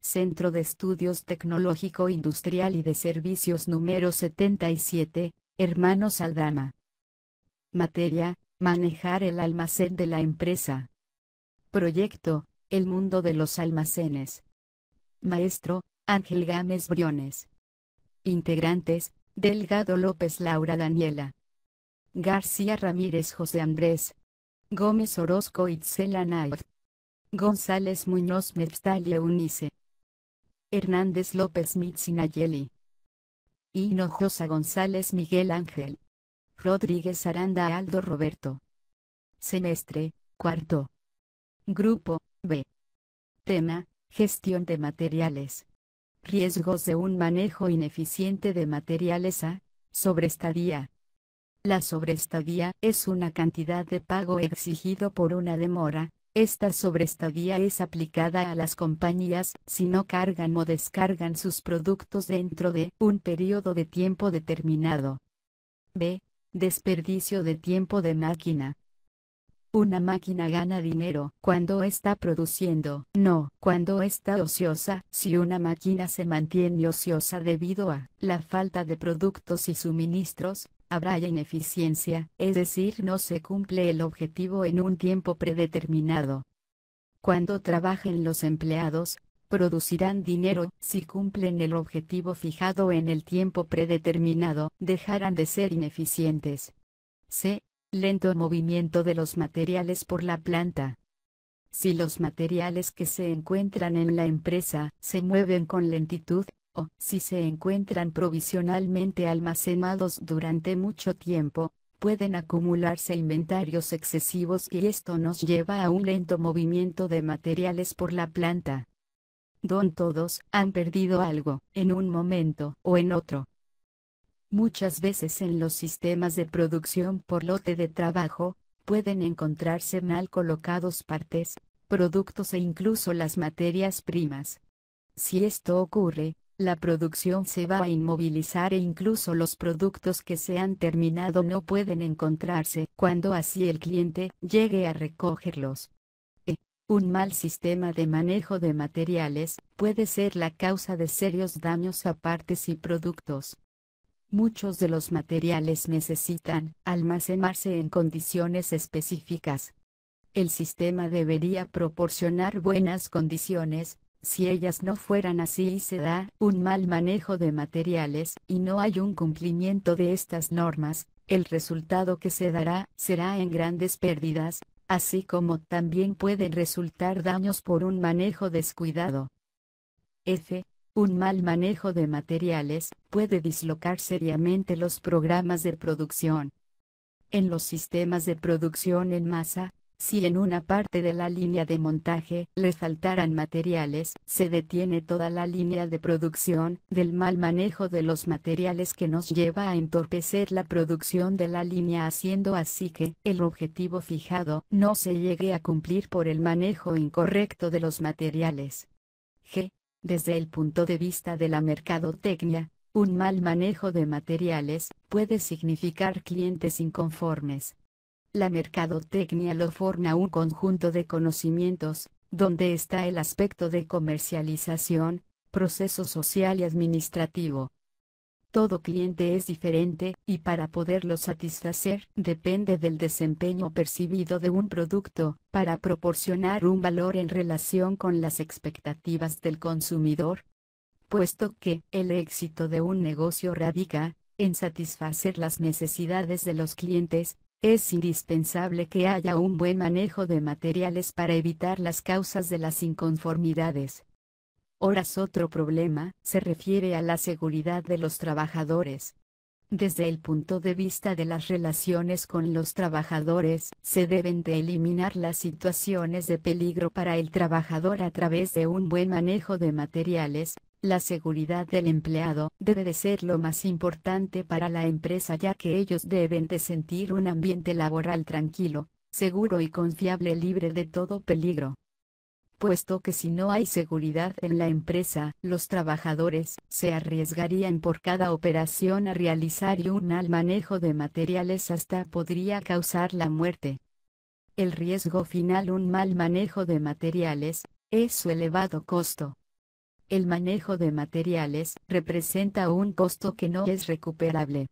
Centro de Estudios Tecnológico Industrial y de Servicios número 77, Hermanos Aldama. Materia: manejar el almacén de la empresa. Proyecto: el mundo de los almacenes. Maestro: Ángel Gámez Briones. Integrantes: Delgado López Laura Daniela. García Ramírez José Andrés. Gómez Orozco Itzela Naif. González Muñoz Mepstalia Eunice. Hernández López Mitzi Nayeli. Hinojosa González Miguel Ángel. Rodríguez Aranda Aldo Roberto. Semestre: cuarto. Grupo B. Tema: gestión de materiales. Riesgos de un manejo ineficiente de materiales. A. Sobreestadía. La sobreestadía es una cantidad de pago exigido por una demora. Esta sobreestadía es aplicada a las compañías si no cargan o descargan sus productos dentro de un periodo de tiempo determinado. B. Desperdicio de tiempo de máquina. Una máquina gana dinero cuando está produciendo, no cuando está ociosa. Si una máquina se mantiene ociosa debido a la falta de productos y suministros, habrá ineficiencia, es decir, no se cumple el objetivo en un tiempo predeterminado. Cuando trabajen los empleados, producirán dinero. Si cumplen el objetivo fijado en el tiempo predeterminado, dejarán de ser ineficientes. C. Lento movimiento de los materiales por la planta. Si los materiales que se encuentran en la empresa se mueven con lentitud, o si se encuentran provisionalmente almacenados durante mucho tiempo, pueden acumularse inventarios excesivos y esto nos lleva a un lento movimiento de materiales por la planta. Todos han perdido algo, en un momento o en otro. Muchas veces en los sistemas de producción por lote de trabajo, pueden encontrarse mal colocados partes, productos e incluso las materias primas. Si esto ocurre, la producción se va a inmovilizar e incluso los productos que se han terminado no pueden encontrarse cuando así el cliente llegue a recogerlos. Un mal sistema de manejo de materiales puede ser la causa de serios daños a partes y productos. Muchos de los materiales necesitan almacenarse en condiciones específicas. El sistema debería proporcionar buenas condiciones. Si ellas no fueran así y se da un mal manejo de materiales y no hay un cumplimiento de estas normas, el resultado que se dará será en grandes pérdidas, así como también pueden resultar daños por un manejo descuidado. F. Un mal manejo de materiales puede dislocar seriamente los programas de producción. En los sistemas de producción en masa, si en una parte de la línea de montaje le faltaran materiales, se detiene toda la línea de producción. Del mal manejo de los materiales que nos lleva a entorpecer la producción de la línea, haciendo así que el objetivo fijado no se llegue a cumplir por el manejo incorrecto de los materiales. G. Desde el punto de vista de la mercadotecnia, un mal manejo de materiales puede significar clientes inconformes. La mercadotecnia lo forma un conjunto de conocimientos, donde está el aspecto de comercialización, proceso social y administrativo. Todo cliente es diferente, y para poderlo satisfacer depende del desempeño percibido de un producto, para proporcionar un valor en relación con las expectativas del consumidor. Puesto que el éxito de un negocio radica en satisfacer las necesidades de los clientes, es indispensable que haya un buen manejo de materiales para evitar las causas de las inconformidades. Otro problema se refiere a la seguridad de los trabajadores. Desde el punto de vista de las relaciones con los trabajadores, se deben de eliminar las situaciones de peligro para el trabajador a través de un buen manejo de materiales. La seguridad del empleado debe de ser lo más importante para la empresa, ya que ellos deben de sentir un ambiente laboral tranquilo, seguro y confiable, libre de todo peligro. Puesto que si no hay seguridad en la empresa, los trabajadores se arriesgarían por cada operación a realizar y un mal manejo de materiales hasta podría causar la muerte. El riesgo final, un mal manejo de materiales, es su elevado costo. El manejo de materiales representa un costo que no es recuperable.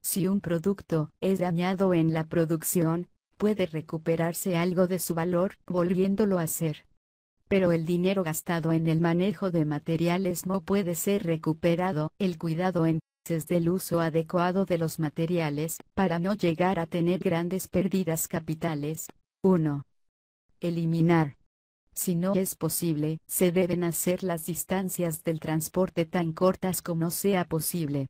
Si un producto es dañado en la producción, puede recuperarse algo de su valor volviéndolo a hacer. Pero el dinero gastado en el manejo de materiales no puede ser recuperado. El cuidado entonces del uso adecuado de los materiales para no llegar a tener grandes pérdidas capitales. 1. Eliminar. Si no es posible, se deben hacer las distancias del transporte tan cortas como sea posible.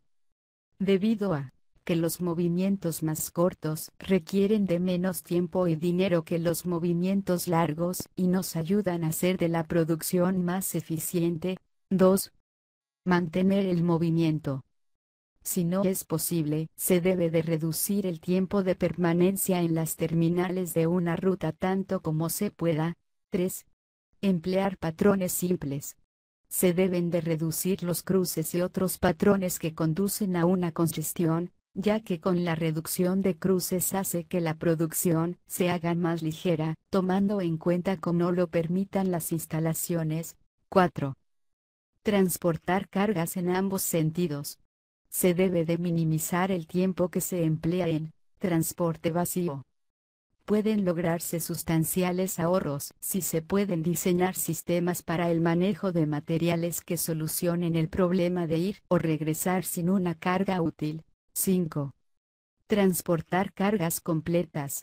Debido a que los movimientos más cortos requieren de menos tiempo y dinero que los movimientos largos y nos ayudan a hacer de la producción más eficiente. 2. Mantener el movimiento. Si no es posible, se debe de reducir el tiempo de permanencia en las terminales de una ruta tanto como se pueda. 3. Emplear patrones simples. Se deben de reducir los cruces y otros patrones que conducen a una congestión, ya que con la reducción de cruces hace que la producción se haga más ligera, tomando en cuenta como lo permitan las instalaciones. 4. Transportar cargas en ambos sentidos. Se debe de minimizar el tiempo que se emplea en transporte vacío. Pueden lograrse sustanciales ahorros si se pueden diseñar sistemas para el manejo de materiales que solucionen el problema de ir o regresar sin una carga útil. 5. Transportar cargas completas.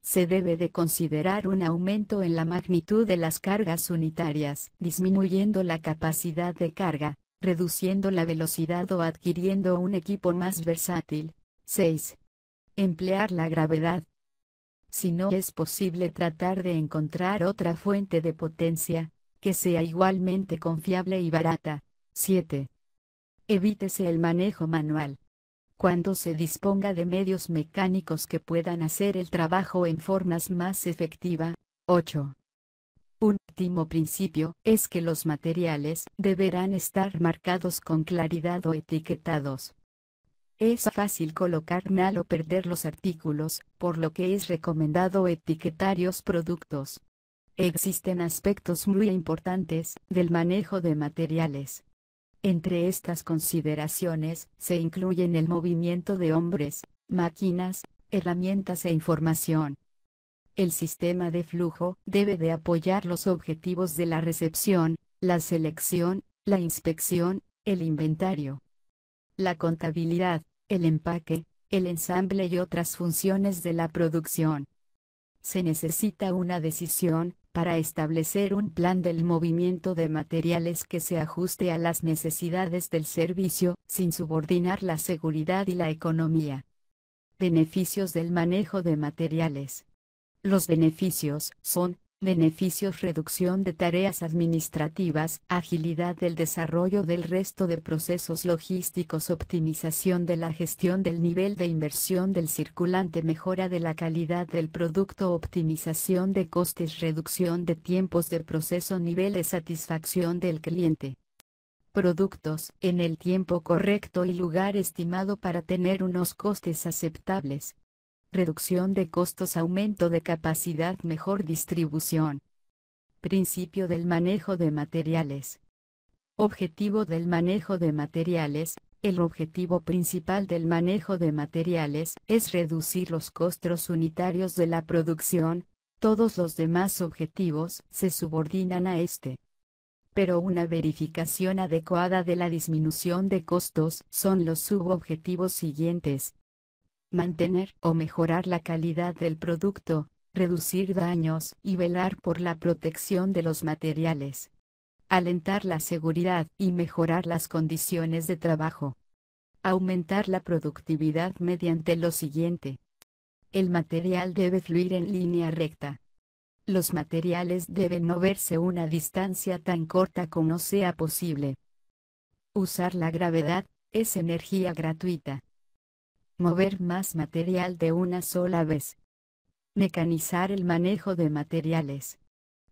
Se debe de considerar un aumento en la magnitud de las cargas unitarias, disminuyendo la capacidad de carga, reduciendo la velocidad o adquiriendo un equipo más versátil. 6. Emplear la gravedad. Si no es posible, tratar de encontrar otra fuente de potencia, que sea igualmente confiable y barata. 7. Evítese el manejo manual. Cuando se disponga de medios mecánicos que puedan hacer el trabajo en formas más efectiva. 8. Último principio es que los materiales deberán estar marcados con claridad o etiquetados. Es fácil colocar mal o perder los artículos, por lo que es recomendado etiquetar los productos. Existen aspectos muy importantes del manejo de materiales. Entre estas consideraciones se incluyen el movimiento de hombres, máquinas, herramientas e información. El sistema de flujo debe de apoyar los objetivos de la recepción, la selección, la inspección, el inventario, la contabilidad, el empaque, el ensamble y otras funciones de la producción. Se necesita una decisión para establecer un plan del movimiento de materiales que se ajuste a las necesidades del servicio, sin subordinar la seguridad y la economía. Beneficios del manejo de materiales. Los beneficios son: beneficios: reducción de tareas administrativas, agilidad del desarrollo del resto de procesos logísticos, optimización de la gestión del nivel de inversión del circulante, mejora de la calidad del producto, optimización de costes, reducción de tiempos de proceso, nivel de satisfacción del cliente. Productos en el tiempo correcto y lugar estimado para tener unos costes aceptables. Reducción de costos, aumento de capacidad, mejor distribución. Principio del manejo de materiales. Objetivo del manejo de materiales. El objetivo principal del manejo de materiales es reducir los costos unitarios de la producción. Todos los demás objetivos se subordinan a este. Pero una verificación adecuada de la disminución de costos son los subobjetivos siguientes: mantener o mejorar la calidad del producto, reducir daños y velar por la protección de los materiales. Alentar la seguridad y mejorar las condiciones de trabajo. Aumentar la productividad mediante lo siguiente. El material debe fluir en línea recta. Los materiales deben moverse una distancia tan corta como sea posible. Usar la gravedad es energía gratuita. Mover más material de una sola vez. Mecanizar el manejo de materiales.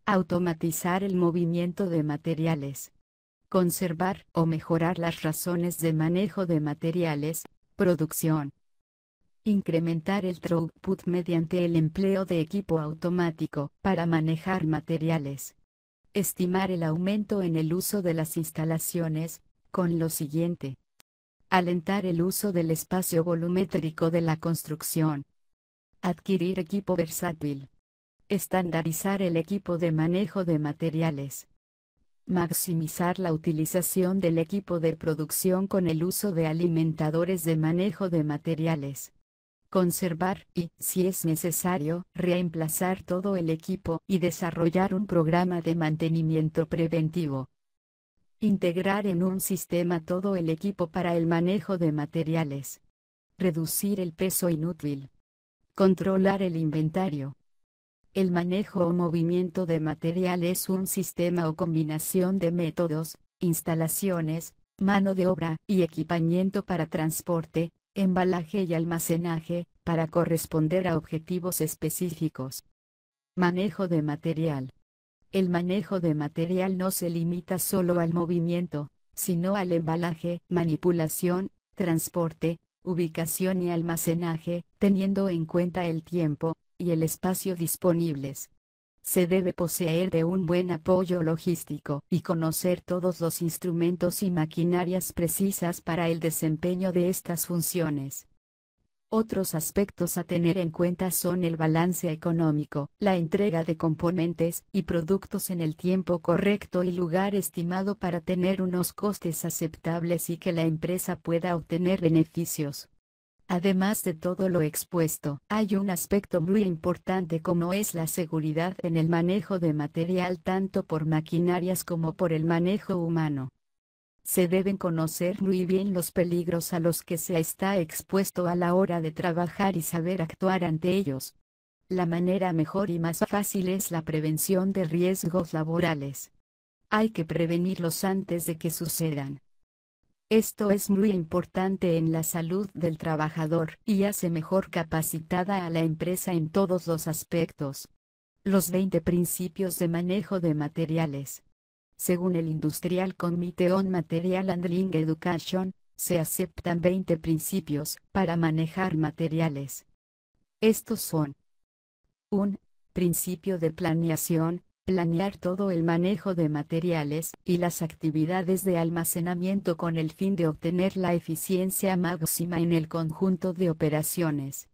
Automatizar el movimiento de materiales. Conservar o mejorar las razones de manejo de materiales. Producción. Incrementar el throughput mediante el empleo de equipo automático para manejar materiales. Estimar el aumento en el uso de las instalaciones, con lo siguiente. Alentar el uso del espacio volumétrico de la construcción. Adquirir equipo versátil. Estandarizar el equipo de manejo de materiales. Maximizar la utilización del equipo de producción con el uso de alimentadores de manejo de materiales. Conservar y, si es necesario, reemplazar todo el equipo y desarrollar un programa de mantenimiento preventivo. Integrar en un sistema todo el equipo para el manejo de materiales. Reducir el peso inútil. Controlar el inventario. El manejo o movimiento de material es un sistema o combinación de métodos, instalaciones, mano de obra y equipamiento para transporte, embalaje y almacenaje, para corresponder a objetivos específicos. Manejo de material. El manejo de material no se limita solo al movimiento, sino al embalaje, manipulación, transporte, ubicación y almacenaje, teniendo en cuenta el tiempo y el espacio disponibles. Se debe poseer de un buen apoyo logístico y conocer todos los instrumentos y maquinarias precisas para el desempeño de estas funciones. Otros aspectos a tener en cuenta son el balance económico, la entrega de componentes y productos en el tiempo correcto y lugar estimado para tener unos costes aceptables y que la empresa pueda obtener beneficios. Además de todo lo expuesto, hay un aspecto muy importante como es la seguridad en el manejo de material tanto por maquinarias como por el manejo humano. Se deben conocer muy bien los peligros a los que se está expuesto a la hora de trabajar y saber actuar ante ellos. La manera mejor y más fácil es la prevención de riesgos laborales. Hay que prevenirlos antes de que sucedan. Esto es muy importante en la salud del trabajador y hace mejor capacitada a la empresa en todos los aspectos. Los 20 principios de manejo de materiales. Según el Industrial Committee on Material Handling Education, se aceptan 20 principios para manejar materiales. Estos son: 1. Principio de planeación. Planear todo el manejo de materiales y las actividades de almacenamiento con el fin de obtener la eficiencia máxima en el conjunto de operaciones.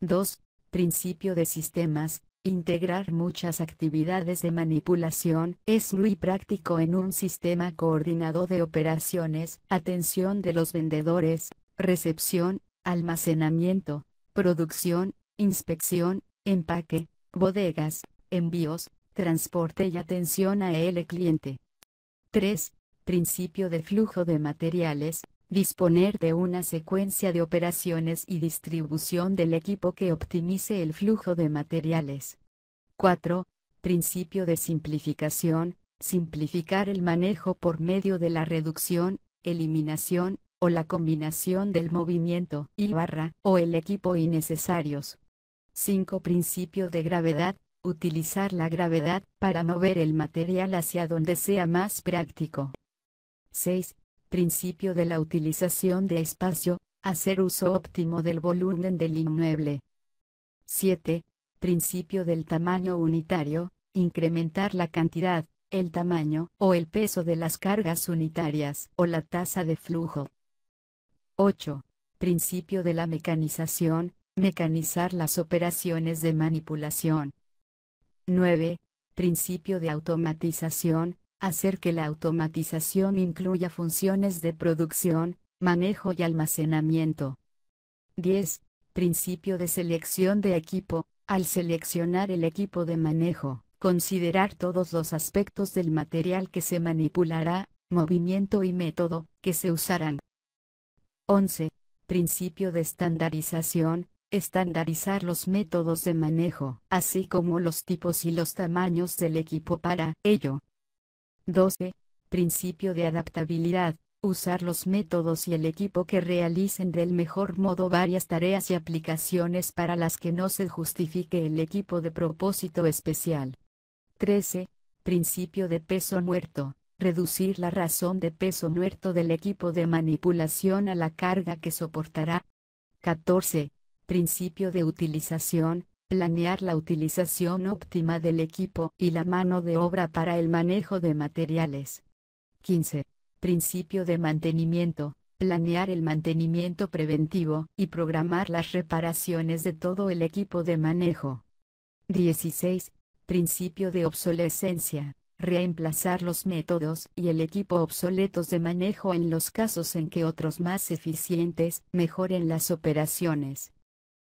2. Principio de sistemas. Integrar muchas actividades de manipulación es muy práctico en un sistema coordinado de operaciones, atención de los vendedores, recepción, almacenamiento, producción, inspección, empaque, bodegas, envíos, transporte y atención a el cliente. 3. Principio de flujo de materiales. Disponer de una secuencia de operaciones y distribución del equipo que optimice el flujo de materiales. 4. Principio de simplificación. Simplificar el manejo por medio de la reducción, eliminación, o la combinación del movimiento o el equipo innecesarios. 5. Principio de gravedad. Utilizar la gravedad para mover el material hacia donde sea más práctico. 6. Principio de la utilización de espacio. Hacer uso óptimo del volumen del inmueble. 7. Principio del tamaño unitario. Incrementar la cantidad, el tamaño o el peso de las cargas unitarias o la tasa de flujo. 8. Principio de la mecanización. Mecanizar las operaciones de manipulación. 9. Principio de automatización. Hacer que la automatización incluya funciones de producción, manejo y almacenamiento. 10. Principio de selección de equipo. Al seleccionar el equipo de manejo, considerar todos los aspectos del material que se manipulará, movimiento y método que se usarán. 11. Principio de estandarización. Estandarizar los métodos de manejo, así como los tipos y los tamaños del equipo para ello. 12. Principio de adaptabilidad. Usar los métodos y el equipo que realicen del mejor modo varias tareas y aplicaciones para las que no se justifique el equipo de propósito especial. 13. Principio de peso muerto. Reducir la razón de peso muerto del equipo de manipulación a la carga que soportará. 14. Principio de utilización. planear la utilización óptima del equipo y la mano de obra para el manejo de materiales. 15. Principio de mantenimiento. Planear el mantenimiento preventivo y programar las reparaciones de todo el equipo de manejo. 16. Principio de obsolescencia. Reemplazar los métodos y el equipo obsoletos de manejo en los casos en que otros más eficientes mejoren las operaciones.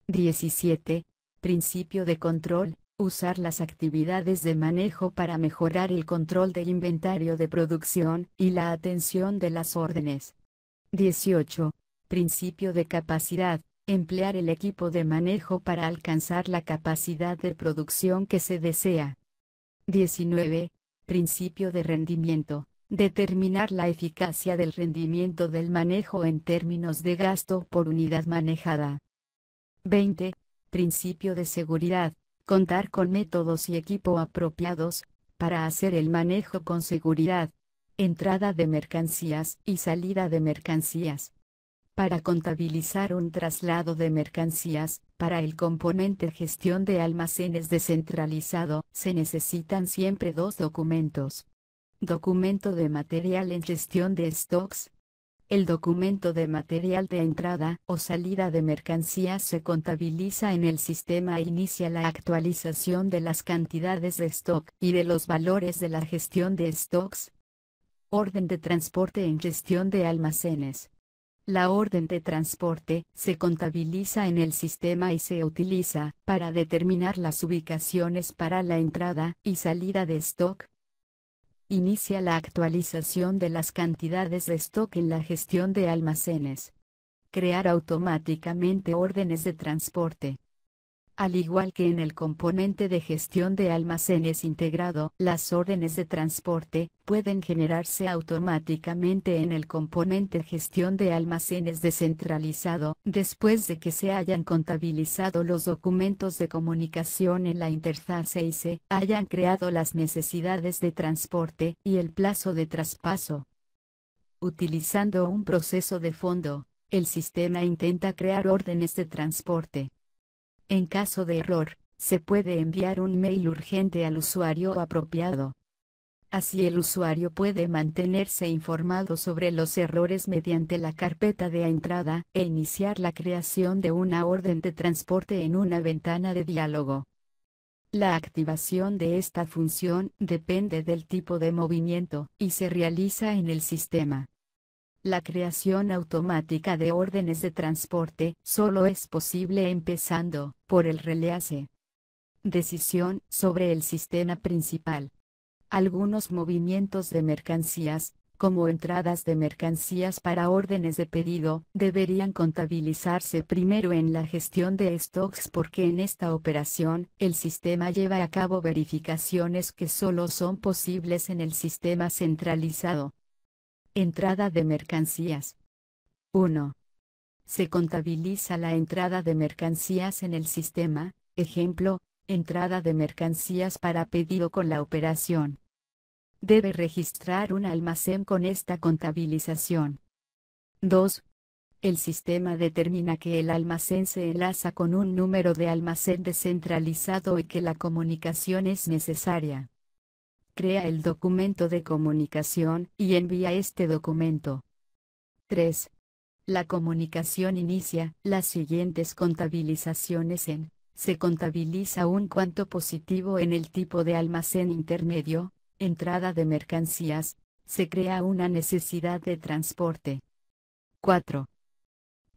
17. Principio de control. Usar las actividades de manejo para mejorar el control de inventario de producción y la atención de las órdenes. 18. Principio de capacidad. Emplear el equipo de manejo para alcanzar la capacidad de producción que se desea. 19. Principio de rendimiento. Determinar la eficacia del rendimiento del manejo en términos de gasto por unidad manejada. 20. Principio de seguridad. Contar con métodos y equipo apropiados para hacer el manejo con seguridad. Entrada de mercancías y salida de mercancías. Para contabilizar un traslado de mercancías, para el componente gestión de almacenes descentralizado, se necesitan siempre dos documentos. Documento de material en gestión de stocks. El documento de material de entrada o salida de mercancías se contabiliza en el sistema e inicia la actualización de las cantidades de stock y de los valores de la gestión de stocks. Orden de transporte en gestión de almacenes. La orden de transporte se contabiliza en el sistema y se utiliza para determinar las ubicaciones para la entrada y salida de stock. Inicia la actualización de las cantidades de stock en la gestión de almacenes. Crear automáticamente órdenes de transporte. Al igual que en el componente de gestión de almacenes integrado, las órdenes de transporte pueden generarse automáticamente en el componente gestión de almacenes descentralizado, después de que se hayan contabilizado los documentos de comunicación en la interfase y se hayan creado las necesidades de transporte y el plazo de traspaso. Utilizando un proceso de fondo, el sistema intenta crear órdenes de transporte. En caso de error, se puede enviar un mail urgente al usuario apropiado. Así el usuario puede mantenerse informado sobre los errores mediante la carpeta de entrada e iniciar la creación de una orden de transporte en una ventana de diálogo. La activación de esta función depende del tipo de movimiento y se realiza en el sistema. La creación automática de órdenes de transporte solo es posible empezando por el release. Decisión sobre el sistema principal. Algunos movimientos de mercancías, como entradas de mercancías para órdenes de pedido, deberían contabilizarse primero en la gestión de stocks porque en esta operación, el sistema lleva a cabo verificaciones que solo son posibles en el sistema centralizado. Entrada de mercancías. 1. Se contabiliza la entrada de mercancías en el sistema, ejemplo, entrada de mercancías para pedido con la operación. Debe registrar un almacén con esta contabilización. 2. El sistema determina que el almacén se enlaza con un número de almacén descentralizado y que la comunicación es necesaria. Crea el documento de comunicación y envía este documento. 3. La comunicación inicia las siguientes contabilizaciones en: se contabiliza un cuanto positivo en el tipo de almacén intermedio, entrada de mercancías, se crea una necesidad de transporte. 4.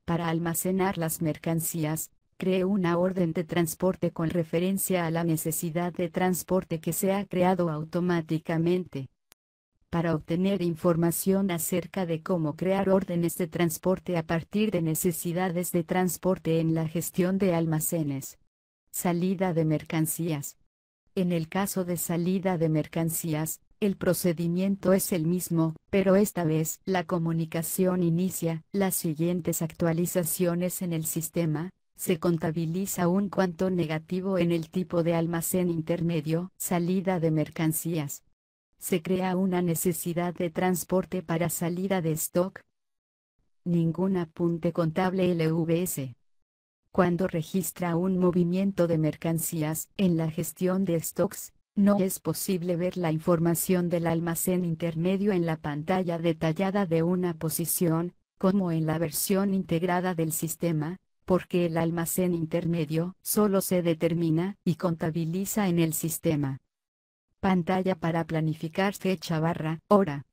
Para almacenar las mercancías, cree una orden de transporte con referencia a la necesidad de transporte que se ha creado automáticamente. Para obtener información acerca de cómo crear órdenes de transporte a partir de necesidades de transporte en la gestión de almacenes. Salida de mercancías. En el caso de salida de mercancías, el procedimiento es el mismo, pero esta vez la comunicación inicia las siguientes actualizaciones en el sistema. Se contabiliza un cuanto negativo en el tipo de almacén intermedio, salida de mercancías. Se crea una necesidad de transporte para salida de stock. Ningún apunte contable LVS. Cuando registra un movimiento de mercancías en la gestión de stocks, no es posible ver la información del almacén intermedio en la pantalla detallada de una posición, como en la versión integrada del sistema, porque el almacén intermedio solo se determina y contabiliza en el sistema. Pantalla para planificar fecha/hora.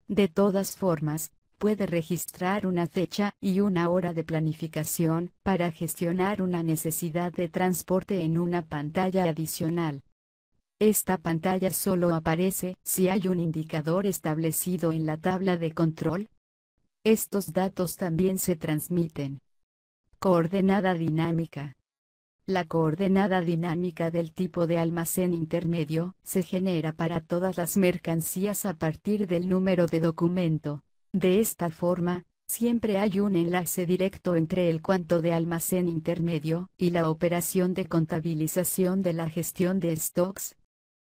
De todas formas, puede registrar una fecha y una hora de planificación para gestionar una necesidad de transporte en una pantalla adicional. Esta pantalla solo aparece si hay un indicador establecido en la tabla de control. Estos datos también se transmiten. Coordenada dinámica. La coordenada dinámica del tipo de almacén intermedio se genera para todas las mercancías a partir del número de documento. De esta forma, siempre hay un enlace directo entre el cuanto de almacén intermedio y la operación de contabilización de la gestión de stocks.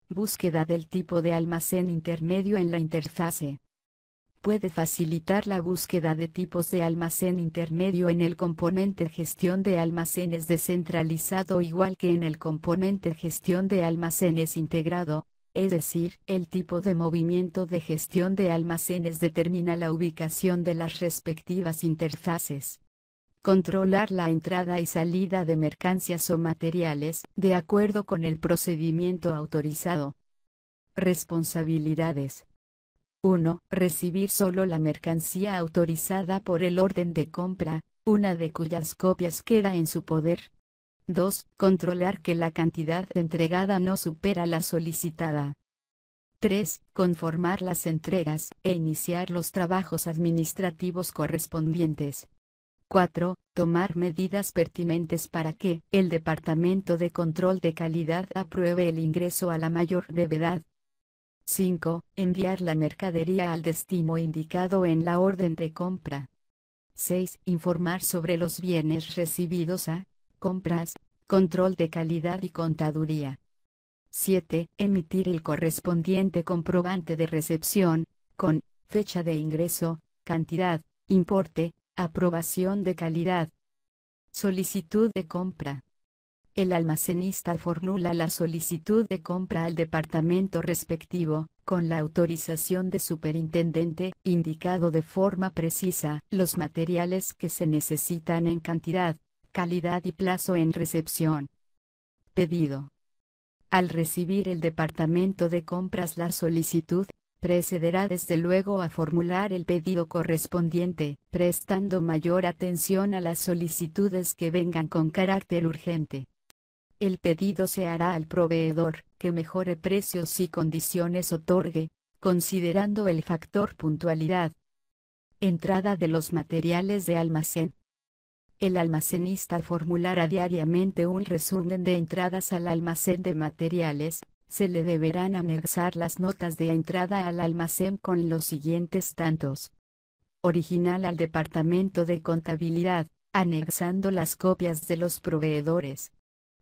Búsqueda del tipo de almacén intermedio en la interfase. Puede facilitar la búsqueda de tipos de almacén intermedio en el componente gestión de almacenes descentralizado igual que en el componente gestión de almacenes integrado, es decir, el tipo de movimiento de gestión de almacenes determina la ubicación de las respectivas interfaces. Controlar la entrada y salida de mercancías o materiales, de acuerdo con el procedimiento autorizado. Responsabilidades. 1. Recibir solo la mercancía autorizada por el orden de compra, una de cuyas copias queda en su poder. 2. Controlar que la cantidad entregada no supera la solicitada. 3. Conformar las entregas e iniciar los trabajos administrativos correspondientes. 4. Tomar medidas pertinentes para que el Departamento de Control de Calidad apruebe el ingreso a la mayor brevedad. 5. Enviar la mercadería al destino indicado en la orden de compra. 6. Informar sobre los bienes recibidos a compras, control de calidad y contaduría. 7. Emitir el correspondiente comprobante de recepción, con fecha de ingreso, cantidad, importe, aprobación de calidad. Solicitud de compra. El almacenista formula la solicitud de compra al departamento respectivo, con la autorización de superintendente, indicado de forma precisa los materiales que se necesitan en cantidad, calidad y plazo en recepción. Pedido. Al recibir el departamento de compras la solicitud, procederá desde luego a formular el pedido correspondiente, prestando mayor atención a las solicitudes que vengan con carácter urgente. El pedido se hará al proveedor, que mejore precios y condiciones otorgue, considerando el factor puntualidad. Entrada de los materiales de almacén. El almacenista formulará diariamente un resumen de entradas al almacén de materiales. Se le deberán anexar las notas de entrada al almacén con los siguientes tantos. Original al Departamento de Contabilidad, anexando las copias de los proveedores.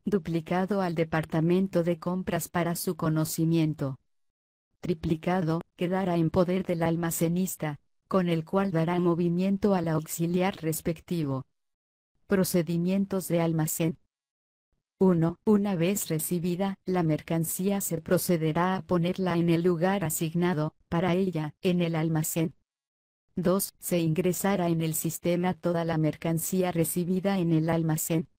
Duplicado al Departamento de Compras para su conocimiento. Triplicado, quedará en poder del almacenista, con el cual dará movimiento al auxiliar respectivo. Procedimientos de almacén. 1. Una vez recibida la mercancía se procederá a ponerla en el lugar asignado, para ella, en el almacén. 2. Se ingresará en el sistema toda la mercancía recibida en el almacén.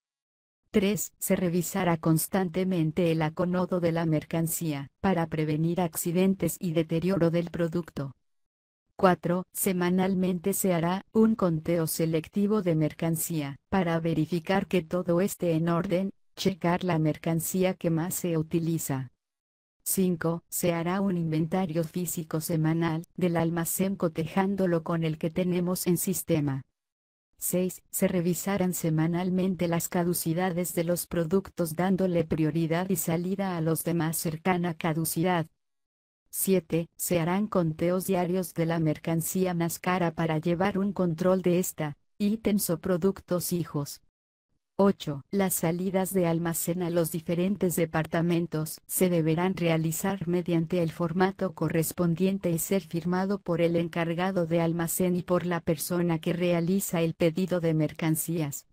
3. Se revisará constantemente el acomodo de la mercancía, para prevenir accidentes y deterioro del producto. 4. Semanalmente se hará un conteo selectivo de mercancía, para verificar que todo esté en orden, checar la mercancía que más se utiliza. 5. Se hará un inventario físico semanal del almacén cotejándolo con el que tenemos en sistema. 6. Se revisarán semanalmente las caducidades de los productos dándole prioridad y salida a los de más cercana caducidad. 7. Se harán conteos diarios de la mercancía más cara para llevar un control de esta, ítems o productos hijos. 8. Las salidas de almacén a los diferentes departamentos se deberán realizar mediante el formato correspondiente y ser firmado por el encargado de almacén y por la persona que realiza el pedido de mercancías.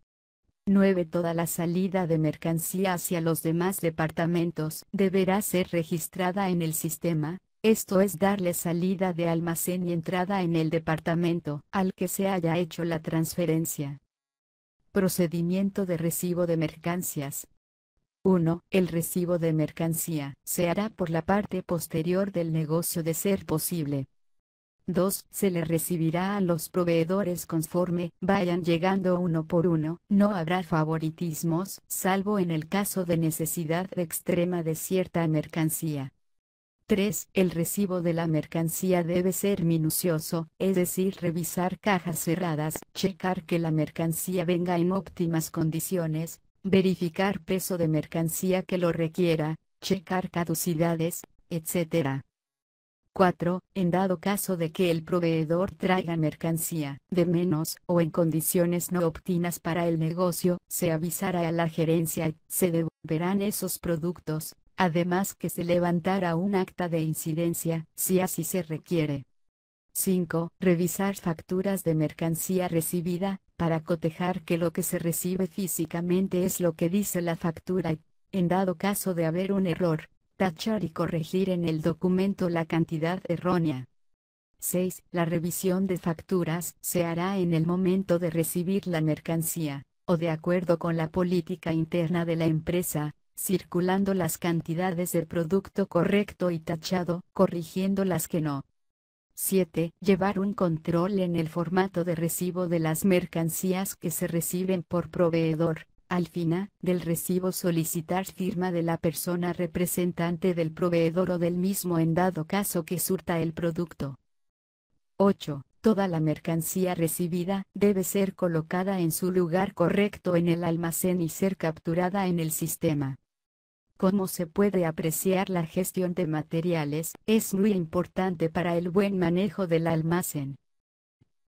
9. Toda la salida de mercancía hacia los demás departamentos deberá ser registrada en el sistema, esto es darle salida de almacén y entrada en el departamento al que se haya hecho la transferencia. Procedimiento de recibo de mercancías. 1. El recibo de mercancía se hará por la parte posterior del negocio de ser posible. 2. Se le recibirá a los proveedores conforme vayan llegando uno por uno. No habrá favoritismos, salvo en el caso de necesidad extrema de cierta mercancía. 3. El recibo de la mercancía debe ser minucioso, es decir, revisar cajas cerradas, checar que la mercancía venga en óptimas condiciones, verificar peso de mercancía que lo requiera, checar caducidades, etc. 4. En dado caso de que el proveedor traiga mercancía de menos o en condiciones no óptimas para el negocio, se avisará a la gerencia y se devolverán esos productos, además que se levantará un acta de incidencia, si así se requiere. 5. Revisar facturas de mercancía recibida, para cotejar que lo que se recibe físicamente es lo que dice la factura y, en dado caso de haber un error, tachar y corregir en el documento la cantidad errónea. 6. La revisión de facturas se hará en el momento de recibir la mercancía, o de acuerdo con la política interna de la empresa, circulando las cantidades de producto correcto y tachado, corrigiendo las que no. 7. Llevar un control en el formato de recibo de las mercancías que se reciben por proveedor. Al final del recibo solicitar firma de la persona representante del proveedor o del mismo en dado caso que surta el producto. 8. Toda la mercancía recibida debe ser colocada en su lugar correcto en el almacén y ser capturada en el sistema. Como se puede apreciar, la gestión de materiales es muy importante para el buen manejo del almacén.